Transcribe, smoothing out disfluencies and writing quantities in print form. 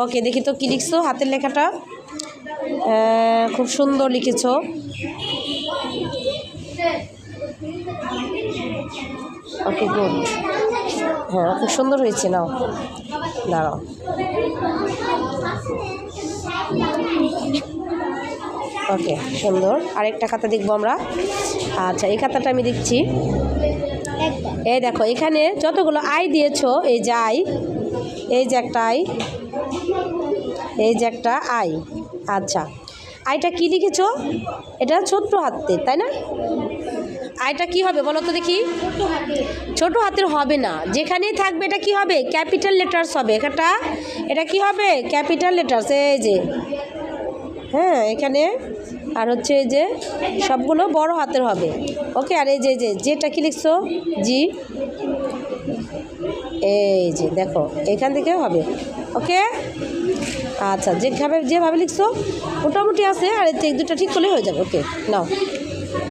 ওকে, দেখি তো কী লিখছো হাতের লেখাটা। খুব সুন্দর লিখেছো। ওকে, গুড। হ্যাঁ, খুব সুন্দর হয়েছে। নাও দাঁড়াও। ওকে, সুন্দর। আরেকটা খাতা দেখবো আমরা। আচ্ছা, এই খাতাটা আমি দেখছি। এই দেখো, এখানে যতগুলো আই দিয়েছো, এই যে আই, এই যে একটা আই, এই যে একটা আই। আচ্ছা, আইটা কি লিখেছো? এটা ছোট্ট হাতের, তাই না? আইটা কি হবে বলো তো দেখি? ছোট হাতের হবে না, যেখানেই থাকবে এটা কি হবে? ক্যাপিটাল লেটার্স হবে। এটা কি হবে? Capital letters. এই যে, হ্যাঁ, এখানে আর হচ্ছে এই যে সবগুলো বড় হাতের হবে। ওকে, আর এই যে যেটা কি লিখছো? জি। এই যে দেখো, এখান থেকে হবে। ওকে, আচ্ছা, যেভাবে লিখছো মোটামুটি আছে, আর এক দুটো ঠিক করলে হয়ে যাবে। ওকে, নাও।